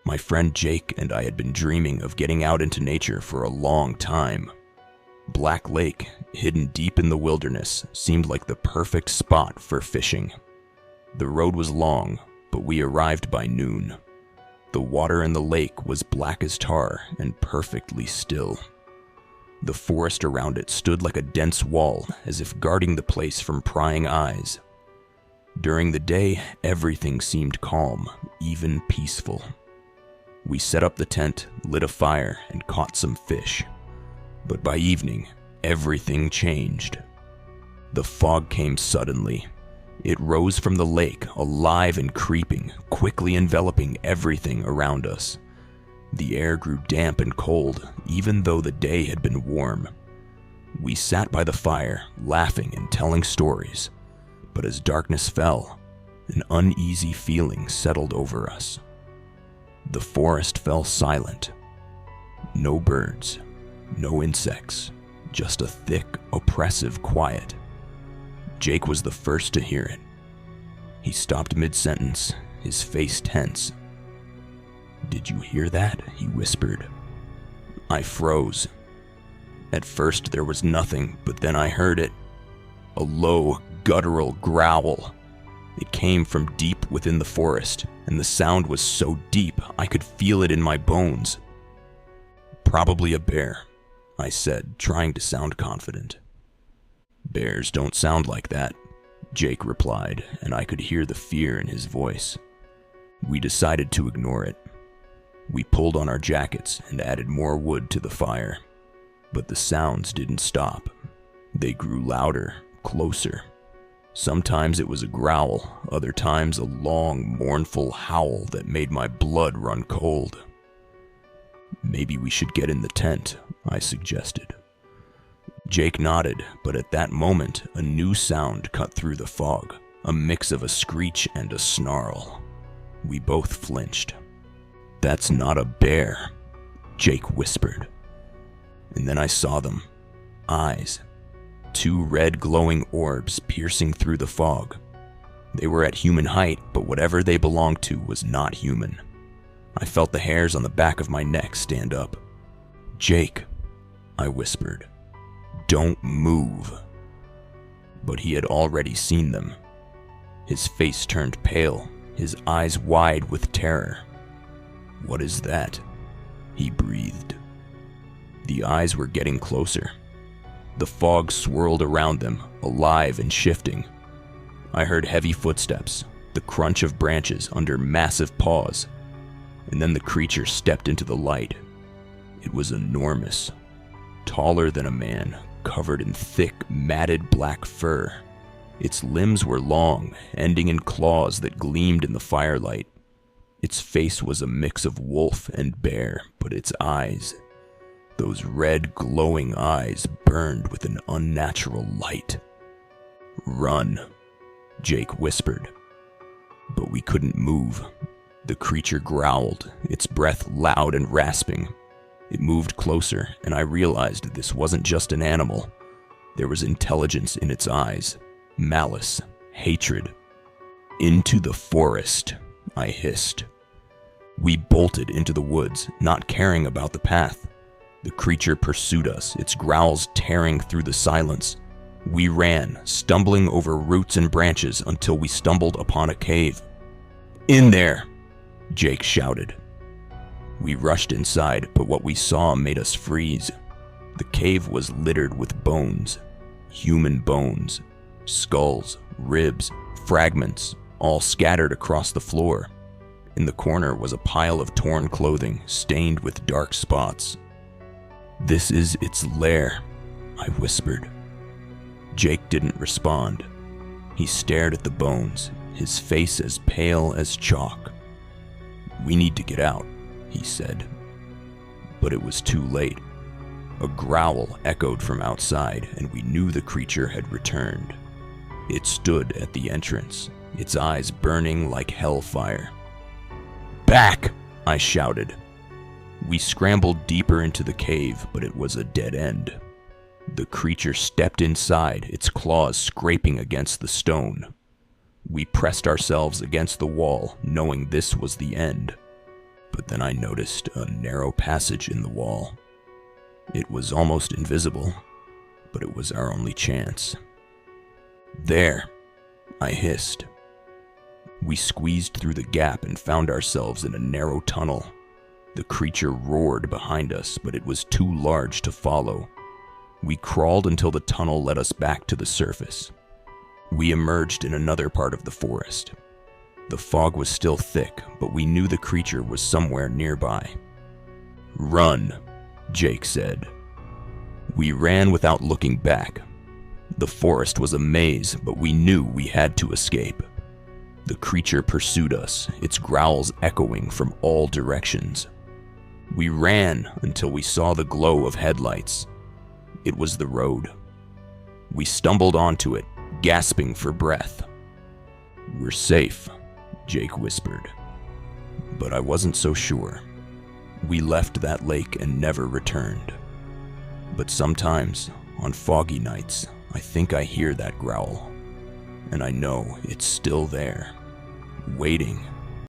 My friend Jake and I had been dreaming of getting out into nature for a long time. Black Lake, hidden deep in the wilderness, seemed like the perfect spot for fishing. The road was long, but we arrived by noon. The water in the lake was black as tar and perfectly still. The forest around it stood like a dense wall, as if guarding the place from prying eyes. During the day, everything seemed calm, even peaceful. We set up the tent, lit a fire, and caught some fish. But by evening, everything changed. The fog came suddenly. It rose from the lake, alive and creeping, quickly enveloping everything around us. The air grew damp and cold, even though the day had been warm. We sat by the fire, laughing and telling stories. But as darkness fell, an uneasy feeling settled over us. The forest fell silent. No birds, no insects, just a thick, oppressive quiet. Jake was the first to hear it. He stopped mid-sentence, his face tense. "Did you hear that?" he whispered. I froze. At first there was nothing, but then I heard it. A low, guttural growl. It came from deep within the forest, and the sound was so deep I could feel it in my bones. "Probably a bear," I said, trying to sound confident. "Bears don't sound like that," Jake replied, and I could hear the fear in his voice. We decided to ignore it. We pulled on our jackets and added more wood to the fire. But the sounds didn't stop. They grew louder, closer. Sometimes it was a growl, other times a long, mournful howl that made my blood run cold. "Maybe we should get in the tent," I suggested. Jake nodded, but at that moment, a new sound cut through the fog, a mix of a screech and a snarl. We both flinched. "That's not a bear," Jake whispered. And then I saw them. Eyes. 2 red glowing orbs piercing through the fog. They were at human height, but whatever they belonged to was not human. I felt the hairs on the back of my neck stand up. "Jake," I whispered, "don't move." But he had already seen them. His face turned pale, his eyes wide with terror. "What is that?" he breathed. The eyes were getting closer. The fog swirled around them, alive and shifting. I heard heavy footsteps, the crunch of branches under massive paws, and then the creature stepped into the light. It was enormous, taller than a man, covered in thick, matted black fur. Its limbs were long, ending in claws that gleamed in the firelight. Its face was a mix of wolf and bear, but its eyes, those red, glowing eyes, burned with an unnatural light. "Run," Jake whispered. But we couldn't move. The creature growled, its breath loud and rasping. It moved closer, and I realized this wasn't just an animal. There was intelligence in its eyes, malice, hatred. "Into the forest," I hissed. We bolted into the woods, not caring about the path. The creature pursued us, its growls tearing through the silence. We ran, stumbling over roots and branches until we stumbled upon a cave. "In there!" Jake shouted. We rushed inside, but what we saw made us freeze. The cave was littered with bones, human bones, skulls, ribs, fragments, all scattered across the floor. In the corner was a pile of torn clothing, stained with dark spots. "This is its lair," I whispered. Jake didn't respond. He stared at the bones, his face as pale as chalk. "We need to get out," he said. But it was too late. A growl echoed from outside, and we knew the creature had returned. It stood at the entrance, its eyes burning like hellfire. "Back!" I shouted. We scrambled deeper into the cave, but it was a dead end. The creature stepped inside, its claws scraping against the stone. We pressed ourselves against the wall, knowing this was the end. But then I noticed a narrow passage in the wall. It was almost invisible, but it was our only chance. "There!" I hissed. We squeezed through the gap and found ourselves in a narrow tunnel. The creature roared behind us, but it was too large to follow. We crawled until the tunnel led us back to the surface. We emerged in another part of the forest. The fog was still thick, but we knew the creature was somewhere nearby. "Run," Jake said. We ran without looking back. The forest was a maze, but we knew we had to escape. The creature pursued us, its growls echoing from all directions. We ran until we saw the glow of headlights. It was the road. We stumbled onto it, gasping for breath. "We're safe," Jake whispered. But I wasn't so sure. We left that lake and never returned. But sometimes, on foggy nights, I think I hear that growl. And I know it's still there, waiting